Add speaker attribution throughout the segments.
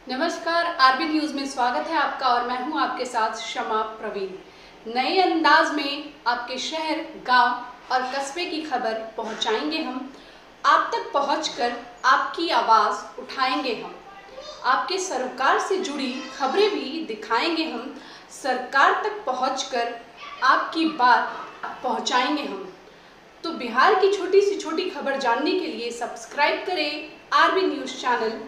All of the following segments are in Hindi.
Speaker 1: नमस्कार, आरबी न्यूज में स्वागत है आपका और मैं हूं आपके साथ शमा प्रवीण। नए अंदाज में आपके शहर, गांव और कस्बे की खबर पहुंचाएंगे हम। आप तक पहुंचकर आपकी आवाज उठाएंगे हम। आपके सरकार से जुड़ी खबरें भी दिखाएंगे हम। सरकार तक पहुंचकर आपकी बात पहुंचाएंगे हम। तो बिहार की छोटी से छोटी खबर जानने के लिए सब्सक्राइब करें आरबी न्यूज चैनल।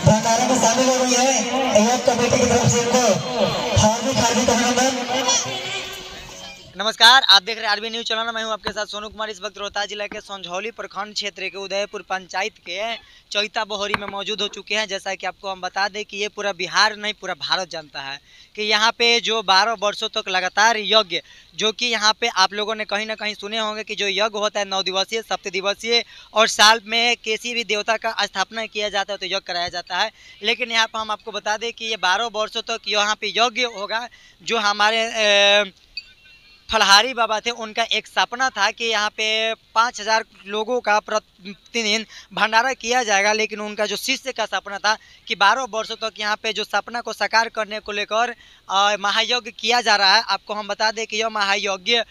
Speaker 2: भंडारे में शामिल हो रही है एक कमेटी की तरफ से इनको हार्दिक अभिनंदन।
Speaker 3: नमस्कार, आप देख रहे हैं आरबी न्यूज चैनल। मैं हूं आपके साथ सोनू कुमार। इस वक्त रोहतास जिला के संझौली प्रखंड क्षेत्र के उदयपुर पंचायत के चौथा बोहरी में मौजूद हो चुके हैं। जैसा कि आपको हम बता दें कि ये पूरा बिहार नहीं पूरा भारत जानता है कि यहाँ पे जो 12 वर्षों तक लगातार यज्ञ, जो कि यहाँ पे आप लोगों ने कहीं ना कहीं सुने होंगे कि जो यज्ञ होता है 9 दिवसीय, 7 दिवसीय और साल में किसी भी देवता का स्थापना किया जाता है तो यज्ञ कराया जाता है। लेकिन यहाँ पर हम आपको बता दें कि ये 12 वर्षों तक यहाँ पे यज्ञ होगा। जो हमारे फलहारी बाबा थे, उनका एक सपना था कि यहाँ पे 5000 लोगों का प्रतिदिन भंडारा किया जाएगा। लेकिन उनका जो शिष्य का सपना था कि 12 वर्षों तक यहाँ पे जो सपना को साकार करने को लेकर महायज्ञ किया जा रहा है। आपको हम बता दें कि यह महायज्ञ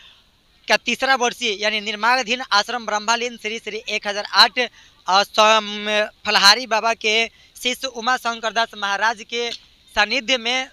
Speaker 3: का तीसरा वर्षीय यानी निर्माणाधीन आश्रम ब्रह्मालीन श्री श्री 1008 फलहारी बाबा के शिष्य उमा शंकर दास महाराज के सानिध्य में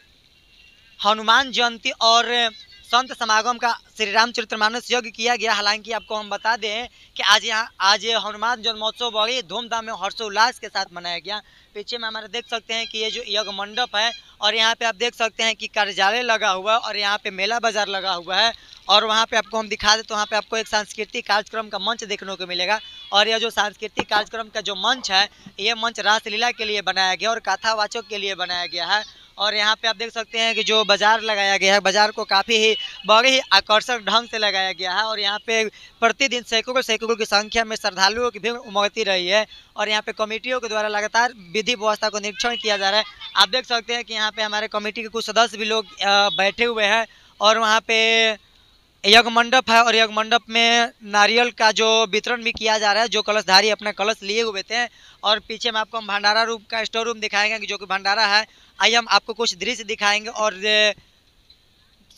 Speaker 3: हनुमान जयंती और संत समागम का श्री रामचरितमानस यज्ञ किया गया। हालांकि आपको हम बता दें कि आज हनुमान जन्मोत्सव बड़ी धूमधाम में हर्षोल्लास के साथ मनाया गया। पीछे में हमारे देख सकते हैं कि ये जो यज्ञ मंडप है और यहाँ पे आप देख सकते हैं कि कार्यालय लगा हुआ है और यहाँ पे मेला बाजार लगा हुआ है। और वहाँ पे आपको हम दिखा दें तो वहाँ पे आपको एक सांस्कृतिक कार्यक्रम का मंच देखने को मिलेगा। और यह जो सांस्कृतिक कार्यक्रम का जो मंच है, ये मंच रासलीला के लिए बनाया गया और कथावाचक के लिए बनाया गया है। और यहाँ पे आप देख सकते हैं कि जो बाजार लगाया गया है, बाजार को काफ़ी ही बड़े ही आकर्षक ढंग से लगाया गया है। और यहाँ पे प्रतिदिन सैकड़ों की संख्या में श्रद्धालुओं की भीड़ उमड़ती रही है। और यहाँ पे कमेटियों के द्वारा लगातार विधि व्यवस्था को निरीक्षण किया जा रहा है। आप देख सकते हैं कि यहाँ पे हमारे कमेटी के कुछ सदस्य भी लोग बैठे हुए हैं। और वहाँ पे यज्ञ मंडप है और यज्ञ मंडप में नारियल का जो वितरण भी किया जा रहा है। जो कलशधारी अपना कलश लिए हुए थे। और पीछे में आपको हम भंडारा रूम का स्टोर रूम दिखाएंगे जो कि भंडारा है। आइए हम आपको कुछ दृश्य दिखाएंगे और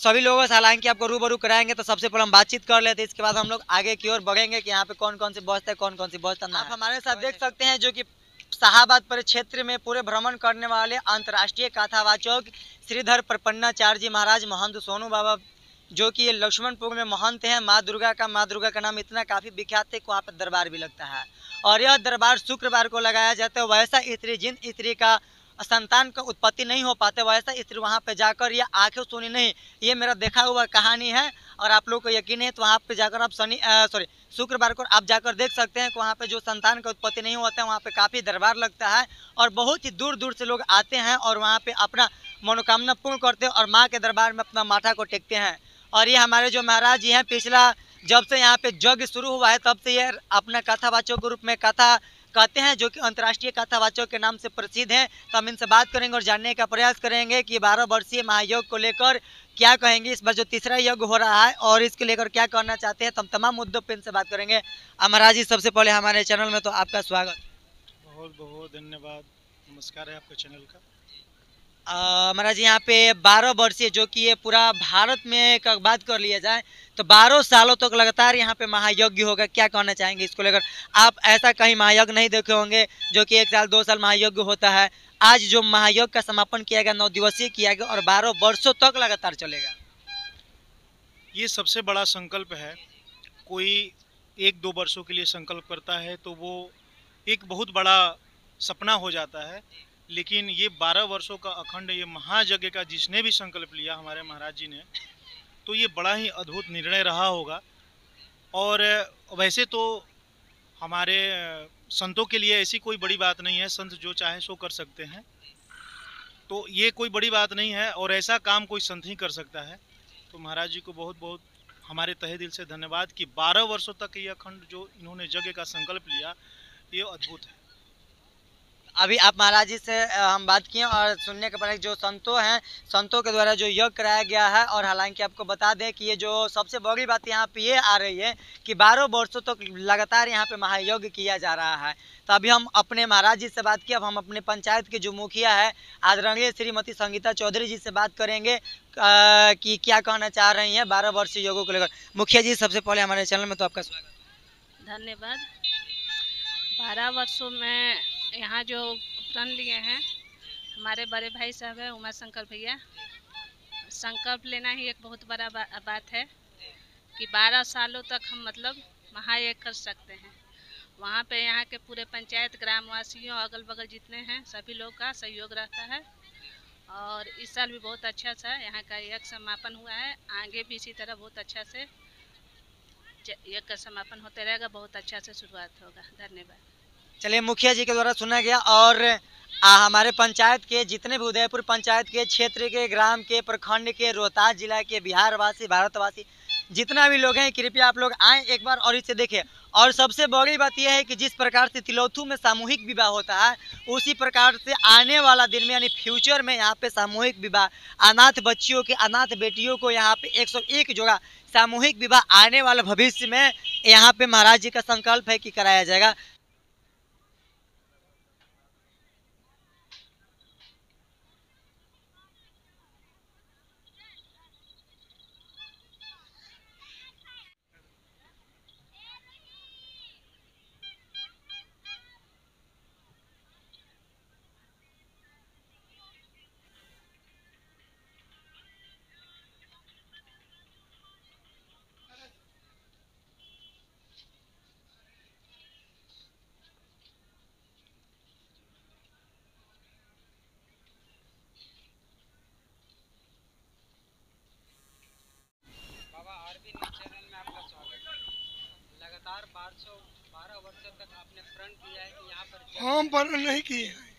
Speaker 3: सभी लोगों से हालांकि आपको रूबरू कराएंगे। तो सबसे पहले हम बातचीत कर लेते हैं, इसके बाद हम लोग आगे की ओर बढ़ेंगे कि यहाँ पे कौन कौन सी बस है, कौन कौन सी बस है। आप हमारे साथ देख सकते हैं जो कि शाहाबाद परिक्षेत्र में पूरे भ्रमण करने वाले अंतर्राष्ट्रीय कथावाचक श्रीधर प्रपन्नाचार्य जी महाराज महंत सोनू बाबा, जो कि ये लक्ष्मणपुर में महंत हैं। माँ दुर्गा का नाम इतना काफ़ी विख्यात है कि वहाँ पर दरबार भी लगता है, और यह दरबार शुक्रवार को लगाया जाता है। वैसा स्त्री, जिन स्त्री का संतान का उत्पत्ति नहीं हो पाते, वैसा स्त्री वहाँ पे जाकर, ये आंखें सुनी नहीं, ये मेरा देखा हुआ कहानी है और आप लोग को यकीन है, तो वहाँ पे जाकर आप शुक्रवार को आप जाकर देख सकते हैं कि वहाँ पे जो संतान का उत्पत्ति नहीं होता है, वहाँ पे काफ़ी दरबार लगता है और बहुत ही दूर दूर से लोग आते हैं और वहाँ पे अपना मनोकामना पूर्ण करते हैं और माँ के दरबार में अपना माथा को टेकते हैं। और ये हमारे जो महाराज जी हैं, पिछला जब से यहाँ पे यज्ञ शुरू हुआ है तब से ये अपना कथावाचक के रूप में कथा कहते हैं, जो कि अंतर्राष्ट्रीय कथावाचक के नाम से प्रसिद्ध हैं। तो हम इनसे बात करेंगे और जानने का प्रयास करेंगे कि 12 वर्षीय महायोग को लेकर क्या कहेंगे, इस बार जो तीसरा यज्ञ हो रहा है और इसके लेकर क्या करना चाहते हैं। तो हम तमाम मुद्दों पर इनसे बात करेंगे। महाराज जी, सबसे पहले हमारे चैनल में तो आपका स्वागत।
Speaker 4: बहुत बहुत धन्यवाद, नमस्कार है आपके चैनल का।
Speaker 3: महाराज यहाँ पे 12 वर्षीय, जो कि ये पूरा भारत में का बात कर लिया जाए तो 12 सालों तक लगातार यहाँ पे महायज्ञ होगा, क्या कहना चाहेंगे इसको लेकर? आप ऐसा कहीं महायज्ञ नहीं देखे होंगे जो कि 1 साल 2 साल महायज्ञ होता है। आज जो महायज्ञ का समापन किया गया 9 दिवसीय किया गया और 12 वर्षों तक लगातार चलेगा,
Speaker 4: ये सबसे बड़ा संकल्प है। कोई 1-2 वर्षों के लिए संकल्प करता है तो वो एक बहुत बड़ा सपना हो जाता है, लेकिन ये 12 वर्षों का अखंड ये महायज्ञ का जिसने भी संकल्प लिया हमारे महाराज जी ने, तो ये बड़ा ही अद्भुत निर्णय रहा होगा। और वैसे तो हमारे संतों के लिए ऐसी कोई बड़ी बात नहीं है, संत जो चाहे सो कर सकते हैं, तो ये कोई बड़ी बात नहीं है और ऐसा काम कोई संत ही कर सकता है। तो महाराज जी को बहुत बहुत हमारे तहे दिल से धन्यवाद कि 12 वर्षों तक ये अखंड जो इन्होंने यज्ञ का संकल्प लिया, ये अद्भुत है।
Speaker 3: अभी आप महाराज जी से हम बात किए और सुनने के बाद जो संतों हैं, संतों के द्वारा जो यज्ञ कराया गया है, और हालांकि आपको बता दें कि ये जो सबसे बड़ी बात यहाँ पे ये आ रही है कि 12 वर्षों तक लगातार यहाँ पे महायज्ञ किया जा रहा है। तो अभी हम अपने महाराज जी से बात किए, अब हम अपने पंचायत के जो मुखिया है आदरणीय श्रीमती संगीता चौधरी जी से बात करेंगे कि क्या कहना चाह रही हैं 12 वर्षीय योगों को लेकर। मुखिया जी, सबसे पहले हमारे चैनल में तो आपका स्वागत।
Speaker 5: धन्यवाद। 12 वर्षों में यहाँ जो प्रण लिए हैं हमारे बड़े भाई साहब हैं उमा शंकर भैया, संकल्प लेना ही एक बहुत बड़ा बात है कि 12 सालों तक हम मतलब महायज्ञ कर सकते हैं। वहाँ पे यहाँ के पूरे पंचायत, ग्रामवासियों, अगल बगल जितने हैं सभी लोग का सहयोग रहता है और इस साल भी बहुत अच्छा सा यहाँ का यज्ञ समापन हुआ है। आगे भी इसी तरह बहुत अच्छा से यज्ञ का समापन होते रहेगा, बहुत अच्छा से शुरुआत होगा। धन्यवाद।
Speaker 3: चलिए, मुखिया जी के द्वारा सुना गया और हमारे पंचायत के जितने भी उदयपुर पंचायत के क्षेत्र के, ग्राम के, प्रखंड के, रोहतास जिला के, बिहारवासी, भारतवासी जितना भी लोग हैं, कृपया आप लोग आएँ एक बार और इसे देखें। और सबसे बड़ी बात यह है कि जिस प्रकार से तिलोथू में सामूहिक विवाह होता है, उसी प्रकार से आने वाला दिन में यानी फ्यूचर में यहाँ पे सामूहिक विवाह, अनाथ बच्चियों के, अनाथ बेटियों को यहाँ पे 101 जोड़ा सामूहिक विवाह आने वाला भविष्य में यहाँ पे महाराज जी का संकल्प है कि कराया जाएगा। चैनल में आपका स्वागत है। लगातार 12 वर्षों तक आपने प्रण किया है कि यहाँ पर
Speaker 6: हम प्रण नहीं किए हैं,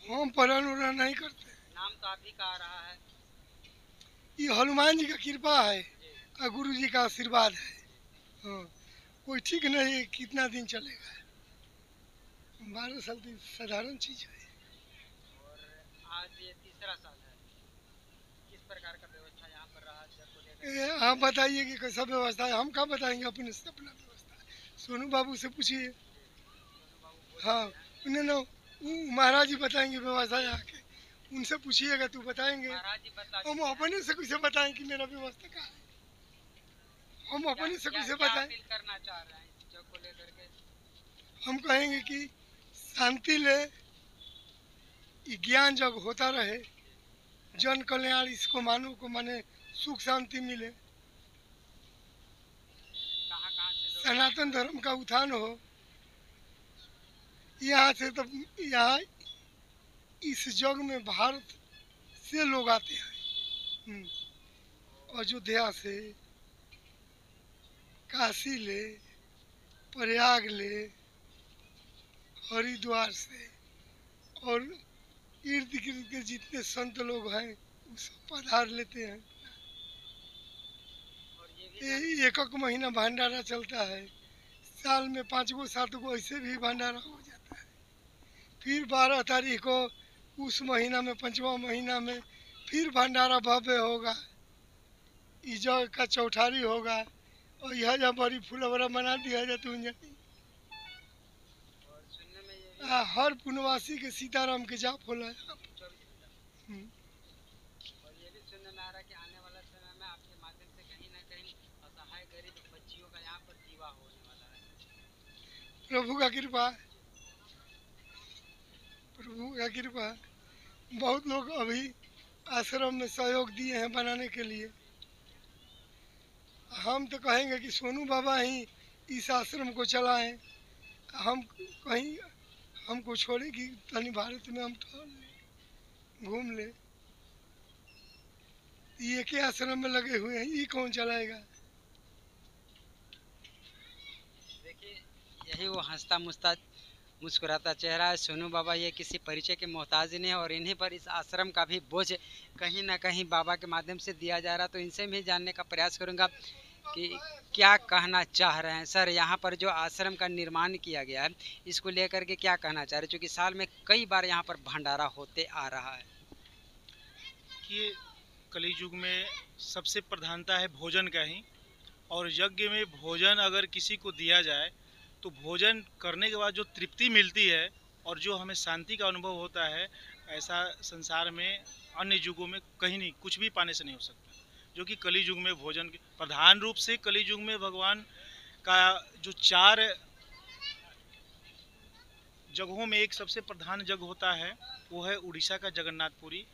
Speaker 6: हम प्रण नहीं करते।
Speaker 3: नाम तो आप ही का आ रहा है।
Speaker 6: ये हनुमान जी का कृपा है और गुरु जी का आशीर्वाद है। हाँ, कोई ठीक नहीं है कितना दिन चलेगा। 12 साल तो साधारण चीज है।
Speaker 3: और आज ये तीसरा साल है, किस प्रकार का व्यवस्था यहाँ पर रहा?
Speaker 6: आप बताइए कि कैसा व्यवस्था है, हम क्या बताएंगे अपने से अपना व्यवस्था। सोनू बाबू से पूछिए। हाँ, उन्हें ना महाराज जी बताएंगे व्यवस्था यहाँ के, उनसे पूछिएगा तो बताएंगे। हम अपने से कैसे बताएं कि मेरा व्यवस्था कहाँ है? हम अपने से कैसे बताएं?
Speaker 3: करना चाह रहे हैं इस जग को लेकर के?
Speaker 6: हम कहेंगे कि शांति ले, ये ज्ञान जग होता रहे, जन कल्याण इसको मानव को माने सुख शांति मिले, सनातन धर्म का उत्थान हो। यहाँ से तो यहाँ इस जग में भारत से लोग आते हैं, अयोध्या से, काशी ले, प्रयाग ले, हरिद्वार से, और इर्द गिर्द के जितने संत लोग हैं वो सब पधार लेते हैं। एक महीना भंडारा चलता है, साल में 5 गो 7 गो ऐसे भी भंडारा हो जाता है। फिर 12 तारीख को उस महीना में 5वां महीना में फिर भंडारा भव्य होगा, इस जगह का चौठारी होगा, और यह जब बड़ी फुलवरा बना दिया जाता है। हर पुनवासी के सीताराम के जाप होला। प्रभु का कृपा, प्रभु का कृपा। बहुत लोग अभी आश्रम में सहयोग दिए हैं बनाने के लिए। हम तो कहेंगे कि सोनू बाबा ही इस आश्रम को चलाएं। हम कहीं हमको छोड़े कि तनी भारत में हम टहल ले, घूम ले। ये के आश्रम में लगे हुए हैं, ये कौन चलाएगा?
Speaker 7: देखिए, यही वो हंसता मुस्कुराता चेहरा है सोनू बाबा। ये किसी परिचय के मोहताज नहीं है, और इन्हीं पर इस आश्रम का भी बोझ कहीं ना कहीं बाबा के माध्यम से दिया जा रहा। तो इनसे भी जानने का प्रयास करूंगा कि क्या कहना चाह रहे हैं सर। यहाँ पर जो आश्रम का निर्माण किया गया है, इसको लेकर के क्या कहना चाह रहे हैं, क्योंकि साल में कई बार यहाँ पर भंडारा होते आ रहा है।
Speaker 4: कि कली युग में सबसे प्रधानता है भोजन का ही, और यज्ञ में भोजन अगर किसी को दिया जाए तो भोजन करने के बाद जो तृप्ति मिलती है और जो हमें शांति का अनुभव होता है, ऐसा संसार में अन्य युगों में कहीं नहीं, कुछ भी पाने से नहीं हो सकता। जो कि कली युग में भोजन के प्रधान रूप से, कली युग में भगवान का जो 4 जगहों में एक सबसे प्रधान जग होता है वो है उड़ीसा का जगन्नाथपुरी,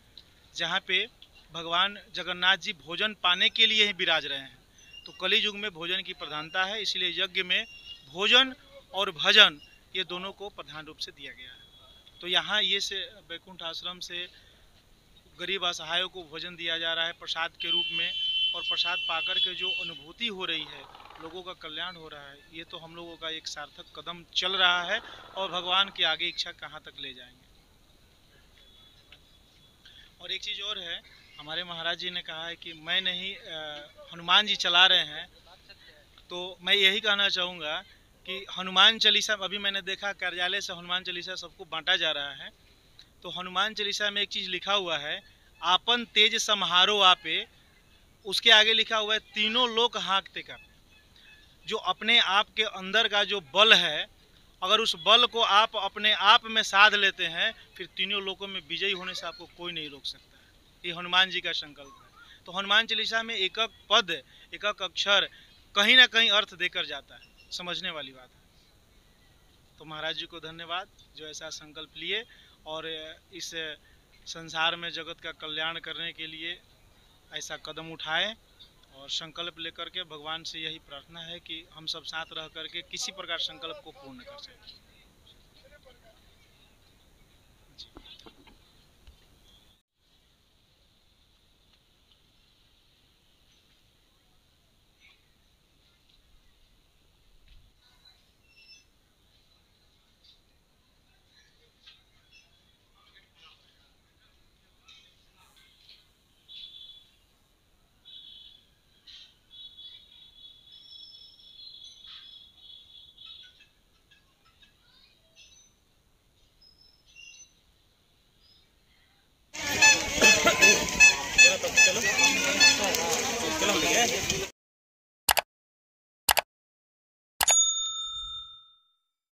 Speaker 4: जहाँ पे भगवान जगन्नाथ जी भोजन पाने के लिए ही विराज रहे हैं। तो कली युग में भोजन की प्रधानता है, इसलिए यज्ञ में भोजन और भजन ये दोनों को प्रधान रूप से दिया गया है। तो यहाँ ये से वैकुंठ आश्रम से गरीब असहायों को भोजन दिया जा रहा है प्रसाद के रूप में, और प्रसाद पाकर के जो अनुभूति हो रही है, लोगों का कल्याण हो रहा है, ये तो हम लोगों का एक सार्थक कदम चल रहा है। और भगवान की आगे इच्छा कहाँ तक ले जाएंगे। और एक चीज़ और है, हमारे महाराज जी ने कहा है कि मैं नहीं, हनुमान जी चला रहे हैं। तो मैं यही कहना चाहूँगा कि हनुमान चालीसा, अभी मैंने देखा कार्यालय से हनुमान चालीसा सबको बांटा जा रहा है। तो हनुमान चालीसा में एक चीज़ लिखा हुआ है, आपन तेज सम्हारो आपे, उसके आगे लिखा हुआ है तीनों लोक हाँकते का। जो अपने आप के अंदर का जो बल है, अगर उस बल को आप अपने आप में साध लेते हैं, फिर तीनों लोकों में विजयी होने से आपको कोई नहीं रोक सकता है। ये हनुमान जी का संकल्प है। तो हनुमान चालीसा में एक एक पद, एक एक अक्षर कहीं ना कहीं अर्थ देकर जाता है, समझने वाली बात है। तो महाराज जी को धन्यवाद जो ऐसा संकल्प लिए और इस संसार में जगत का कल्याण करने के लिए ऐसा कदम उठाए। और संकल्प लेकर के भगवान से यही प्रार्थना है कि हम सब साथ रह करके किसी प्रकार संकल्प को पूर्ण कर सकें।